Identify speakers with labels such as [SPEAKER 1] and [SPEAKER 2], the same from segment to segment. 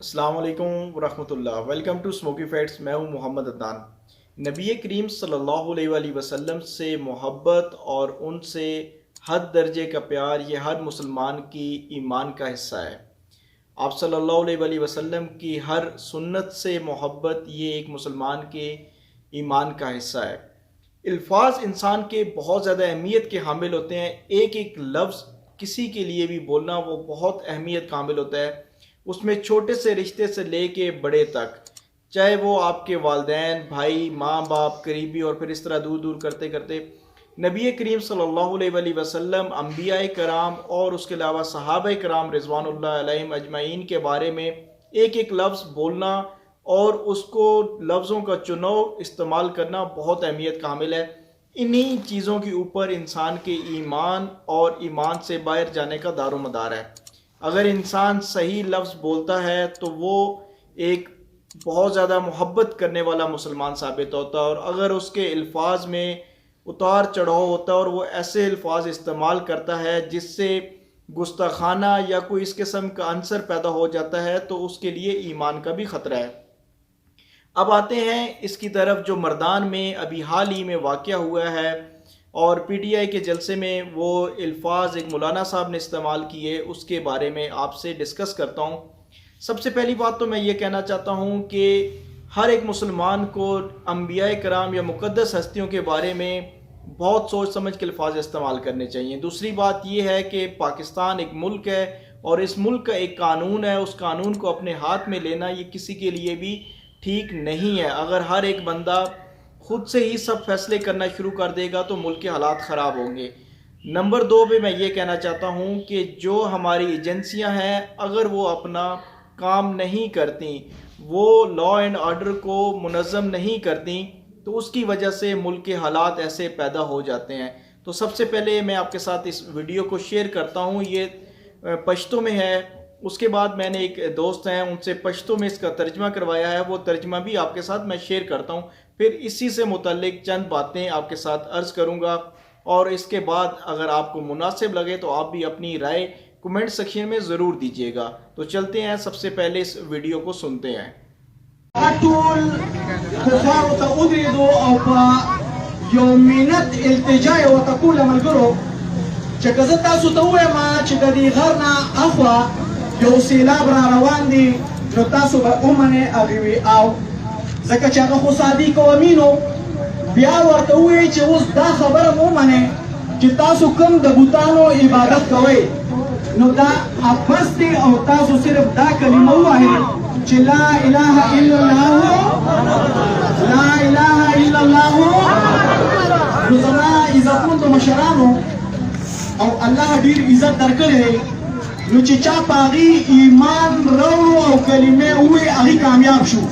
[SPEAKER 1] السلام علیکم ورحمۃ اللہ، ویلکم ٹو اسموکی فیٹس۔ میں ہوں محمد عدنان۔ نبی کریم صلی اللہ علیہ وآلہ وسلم سے محبت اور ان سے حد درجے کا پیار یہ ہر مسلمان کی ایمان کا حصہ ہے۔ آپ صلی اللہ علیہ وآلہ وسلم کی ہر سنت سے محبت یہ ایک مسلمان کے ایمان کا حصہ ہے۔ الفاظ انسان کے بہت زیادہ اہمیت کے حامل ہوتے ہیں۔ ایک ایک لفظ کسی کے لیے بھی بولنا وہ بہت اہمیت کا حامل ہوتا ہے۔ اس میں چھوٹے سے رشتے سے لے کے بڑے تک، چاہے وہ آپ کے والدین، بھائی، ماں باپ، قریبی اور پھر اس طرح دور دور کرتے کرتے نبی کریم صلی اللہ علیہ وآلہ وسلم، انبیاء کرام اور اس کے علاوہ صحابہ کرام رضوان اللہ علیہم اجمعین کے بارے میں ایک ایک لفظ بولنا اور اس کو لفظوں کا چناؤ استعمال کرنا بہت اہمیت کا حامل ہے۔ انہی چیزوں کے اوپر انسان کے ایمان اور ایمان سے باہر جانے کا دار و مدار ہے۔ اگر انسان صحیح لفظ بولتا ہے تو وہ ایک بہت زیادہ محبت کرنے والا مسلمان ثابت ہوتا ہے، اور اگر اس کے الفاظ میں اتار چڑھاؤ ہوتا ہے اور وہ ایسے الفاظ استعمال کرتا ہے جس سے گستاخانہ یا کوئی اس قسم کا عنصر پیدا ہو جاتا ہے تو اس کے لیے ایمان کا بھی خطرہ ہے۔ اب آتے ہیں اس کی طرف جو مردان میں ابھی حال ہی میں واقعہ ہوا ہے، اور پی ٹی آئی کے جلسے میں وہ الفاظ ایک مولانا صاحب نے استعمال کیے، اس کے بارے میں آپ سے ڈسکس کرتا ہوں۔ سب سے پہلی بات تو میں یہ کہنا چاہتا ہوں کہ ہر ایک مسلمان کو انبیاء کرام یا مقدس ہستیوں کے بارے میں بہت سوچ سمجھ کے الفاظ استعمال کرنے چاہیے۔ دوسری بات یہ ہے کہ پاکستان ایک ملک ہے اور اس ملک کا ایک قانون ہے، اس قانون کو اپنے ہاتھ میں لینا یہ کسی کے لیے بھی ٹھیک نہیں ہے۔ اگر ہر ایک بندہ خود سے ہی سب فیصلے کرنا شروع کر دے گا تو ملک کے حالات خراب ہوں گے۔ نمبر دو پہ میں یہ کہنا چاہتا ہوں کہ جو ہماری ایجنسیاں ہیں اگر وہ اپنا کام نہیں کرتی، وہ لا اینڈ آرڈر کو منظم نہیں کرتی، تو اس کی وجہ سے ملک کے حالات ایسے پیدا ہو جاتے ہیں۔ تو سب سے پہلے میں آپ کے ساتھ اس ویڈیو کو شیئر کرتا ہوں، یہ پشتو میں ہے۔ اس کے بعد میں نے ایک دوست ہیں ان سے پشتو میں اس کا ترجمہ کروایا ہے، وہ ترجمہ بھی آپ کے ساتھ میں شیئر کرتا ہوں، پھر اسی سے متعلق چند باتیں آپ کے ساتھ عرض کروں گا، اور اس کے بعد اگر آپ کو مناسب لگے تو آپ بھی اپنی رائے کمنٹ سیکشن میں ضرور دیجیے گا۔ تو چلتے ہیں، سب سے پہلے اس ویڈیو کو سنتے ہیں۔
[SPEAKER 2] ټول کفارو ته ودرېدو او په یو منت التجا یې ورته کوله ملګرو چې که زه تاسو ته ووایم چې د دې غر نه اخوا یو سیلاب را روان دی نو تاسو به ومنئ هغې وي او ځکه چې هغه خو صادق او امین و، بیا ورته ووایئ چې اوس دا خبره مو ومنئ چې تاسو کوم د بوتانو عبادت کوئ نو دا ابس دی او تاسو صرف دا کلمه ووایئ چې لا اله الا الله، لا اله الا الله. نو زما عزتمندو مشرانو او الله ډیر عزت درکړی دی، نو چې چا په هغې ایمان راوړو او کلمې ووایي هغې کامیاب شو،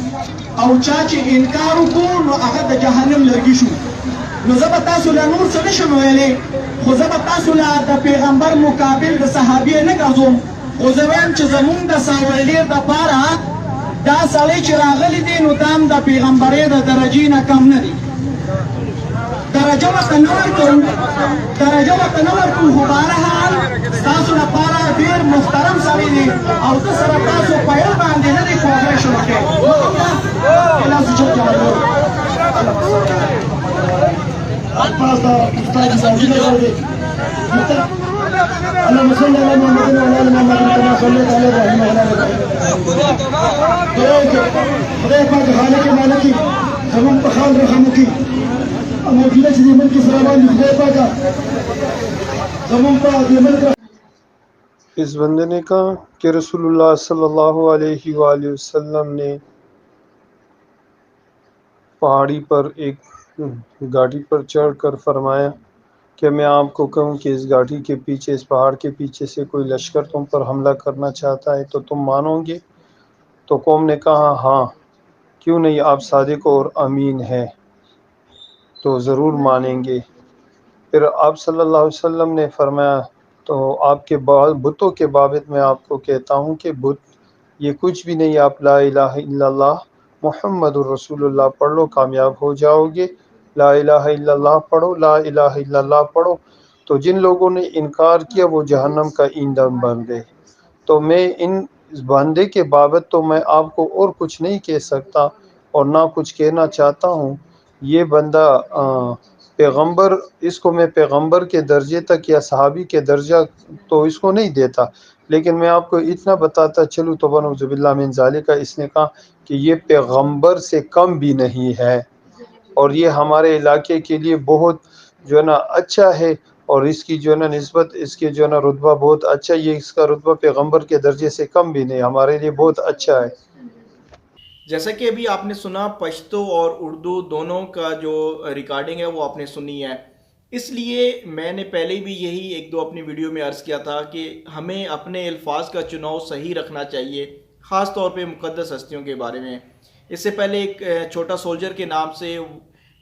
[SPEAKER 2] او چا چې انکار وکړو نو هغه د جهنم لرګي شو. نو زه به تاسو له نور څه نشم ویلی، خو زه به تاسو له د پیغمبر مقابل د صحابیې نه ګرځوم، خو زه وایم چې زمونږ د ساولډیر دپاره دا سړی چې راغلی دی نو دا هم د پیغمبرۍ د درجې نه کم نه دی. درجه ورته نه ورکوو، خو بهرحال ستاسو لپاره ډېر محترم سړی دی او زه سره تاسو په یو باندې نه دی کوپریشن وکړئ. تاسو چېرته ولاړ الفاظ استاد زوجي نه ورته اللهم صل على محمد وعلى ال محمد كما صليت على ابراهيم وعلى ال ابراهيم. خدای پاک خالق مالکی زمون په خال رحم وکړي. موجوده چې د ملک سره باندې خدای پاک زمون په دې ملک.
[SPEAKER 3] اس بندے نے کہا کہ رسول اللہ صلی اللہ علیہ وآلہ وسلم نے پہاڑی پر ایک گاڑی پر چڑھ کر فرمایا کہ میں آپ کو کہوں کہ اس گاڑی کے پیچھے، اس پہاڑ کے پیچھے سے کوئی لشکر تم پر حملہ کرنا چاہتا ہے تو تم مانو گے؟ تو قوم نے کہا ہاں، کیوں نہیں، آپ صادق اور امین ہیں تو ضرور مانیں گے۔ پھر آپ صلی اللہ علیہ وسلم نے فرمایا تو آپ کے بتوں کے بابت میں آپ کو کہتا ہوں کہ بت یہ کچھ بھی نہیں، آپ لا الہ الا اللہ محمد الرسول اللہ پڑھ لو، کامیاب ہو جاؤ گے۔ لا الہ الا اللہ پڑھو، لا الہ الا اللہ پڑھو۔ تو جن لوگوں نے انکار کیا وہ جہنم کا ایندھن بن گئے۔ تو میں ان اس بندے کے بابت تو میں آپ کو اور کچھ نہیں کہہ سکتا اور نہ کچھ کہنا چاہتا ہوں. یہ بندہ پیغمبر، اس کو میں پیغمبر کے درجے تک یا صحابی کے درجہ تو اس کو نہیں دیتا، لیکن میں آپ کو اتنا بتاتا چلوں تو بنعوذ باللہ من ذالک، اس نے کہا کہ یہ پیغمبر سے کم بھی نہیں ہے اور یہ ہمارے علاقے کے لیے بہت جو ہے نا اچھا ہے، اور اس کی جو ہے نا نسبت، اس کے جو ہے نا رتبہ بہت اچھا، یہ اس کا رتبہ پیغمبر کے درجے سے کم بھی نہیں، ہمارے لیے بہت اچھا ہے.
[SPEAKER 1] جیسا کہ ابھی آپ نے سنا، پشتو اور اردو دونوں کا جو ریکارڈنگ ہے وہ آپ نے سنی ہے. اس لیے میں نے پہلے بھی یہی ایک دو اپنی ویڈیو میں عرض کیا تھا کہ ہمیں اپنے الفاظ کا چناؤ صحیح رکھنا چاہیے، خاص طور پہ مقدس ہستیوں کے بارے میں. اس سے پہلے ایک چھوٹا سولجر کے نام سے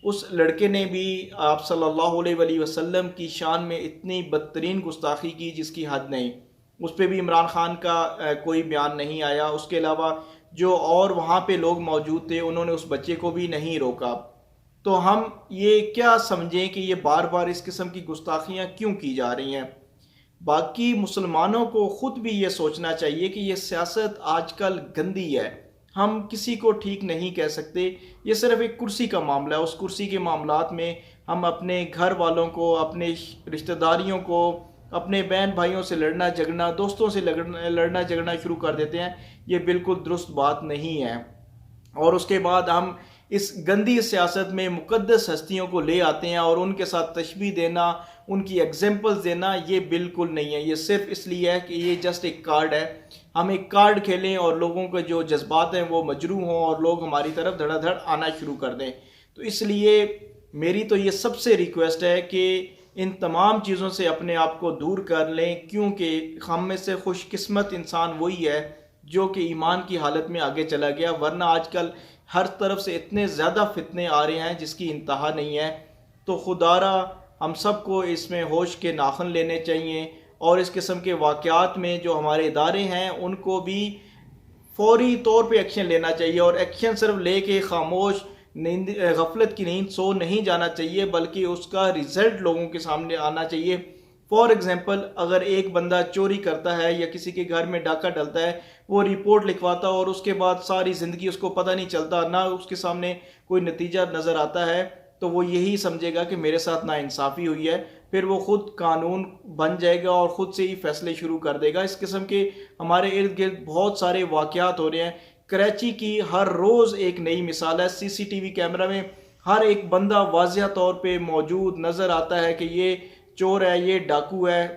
[SPEAKER 1] اس لڑکے نے بھی آپ صلی اللہ علیہ وآلہ وسلم کی شان میں اتنی بدترین گستاخی کی جس کی حد نہیں. اس پہ بھی عمران خان کا کوئی بیان نہیں آیا. اس کے علاوہ جو اور وہاں پہ لوگ موجود تھے انہوں نے اس بچے کو بھی نہیں روکا. تو ہم یہ کیا سمجھیں کہ یہ بار بار اس قسم کی گستاخیاں کیوں کی جا رہی ہیں؟ باقی مسلمانوں کو خود بھی یہ سوچنا چاہیے کہ یہ سیاست آج کل گندی ہے. ہم کسی کو ٹھیک نہیں کہہ سکتے، یہ صرف ایک کرسی کا معاملہ ہے. اس کرسی کے معاملات میں ہم اپنے گھر والوں کو، اپنے رشتہ داریوں کو، اپنے بہن بھائیوں سے لڑنا جھگڑنا، دوستوں سے لڑنا جھگڑنا شروع کر دیتے ہیں. یہ بالکل درست بات نہیں ہے. اور اس کے بعد ہم اس گندی سیاست میں مقدس ہستیوں کو لے آتے ہیں اور ان کے ساتھ تشبیہ دینا، ان کی ایگزامپلز دینا، یہ بالکل نہیں ہے. یہ صرف اس لیے ہے کہ یہ جسٹ ایک کارڈ ہے. ہم ایک کارڈ کھیلیں اور لوگوں کے جو جذبات ہیں وہ مجروح ہوں اور لوگ ہماری طرف دھڑا دھڑ آنا شروع کر دیں. تو اس لیے میری تو یہ سب سے ریکویسٹ ہے کہ ان تمام چیزوں سے اپنے آپ کو دور کر لیں، کیونکہ ہم میں سے خوش قسمت انسان وہی ہے جو کہ ایمان کی حالت میں آگے چلا گیا. ورنہ آج کل ہر طرف سے اتنے زیادہ فتنے آ رہے ہیں جس کی انتہا نہیں ہے. تو خدا را ہم سب کو اس میں ہوش کے ناخن لینے چاہیے اور اس قسم کے واقعات میں جو ہمارے ادارے ہیں ان کو بھی فوری طور پہ ایکشن لینا چاہیے. اور ایکشن صرف لے کے خاموش غفلت کی نیند سو نہیں جانا چاہیے، بلکہ اس کا ریزلٹ لوگوں کے سامنے آنا چاہیے. فار ایگزامپل، اگر ایک بندہ چوری کرتا ہے یا کسی کے گھر میں ڈاکہ ڈلتا ہے، وہ رپورٹ لکھواتا اور اس کے بعد ساری زندگی اس کو پتہ نہیں چلتا، نہ اس کے سامنے کوئی نتیجہ نظر آتا ہے، تو وہ یہی سمجھے گا کہ میرے ساتھ ناانصافی ہوئی ہے. پھر وہ خود قانون بن جائے گا اور خود سے ہی فیصلے شروع کر دے گا. اس قسم کے ہمارے ارد گرد بہت سارے واقعات ہو رہے ہیں. کراچی کی ہر روز ایک نئی مثال ہے. سی سی ٹی وی کیمرہ میں ہر ایک بندہ واضح طور پہ موجود نظر آتا ہے کہ یہ چور ہے، یہ ڈاکو ہے،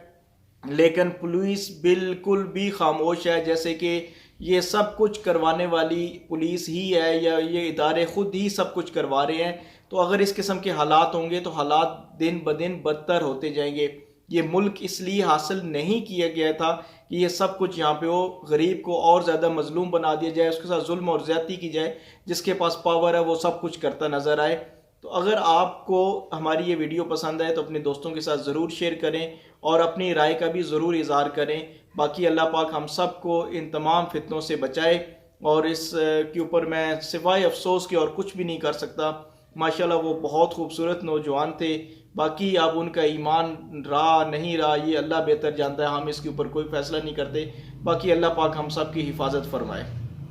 [SPEAKER 1] لیکن پولیس بالکل بھی خاموش ہے، جیسے کہ یہ سب کچھ کروانے والی پولیس ہی ہے یا یہ ادارے خود ہی سب کچھ کروا رہے ہیں. تو اگر اس قسم کے حالات ہوں گے تو حالات دن بدن بدتر ہوتے جائیں گے. یہ ملک اس لیے حاصل نہیں کیا گیا تھا کہ یہ سب کچھ یہاں پہ ہو، غریب کو اور زیادہ مظلوم بنا دیا جائے، اس کے ساتھ ظلم اور زیادتی کی جائے، جس کے پاس پاور ہے وہ سب کچھ کرتا نظر آئے. تو اگر آپ کو ہماری یہ ویڈیو پسند آئے تو اپنے دوستوں کے ساتھ ضرور شیئر کریں اور اپنی رائے کا بھی ضرور اظہار کریں. باقی اللہ پاک ہم سب کو ان تمام فتنوں سے بچائے، اور اس کے اوپر میں سوائے افسوس کے اور کچھ بھی نہیں کر سکتا. ماشاءاللہ وہ بہت خوبصورت نوجوان تھے. باقی اب ان کا ایمان رہا نہیں رہا یہ اللہ بہتر جانتا ہے، ہم اس کے اوپر کوئی فیصلہ نہیں کرتے. باقی اللہ پاک ہم سب کی حفاظت فرمائے.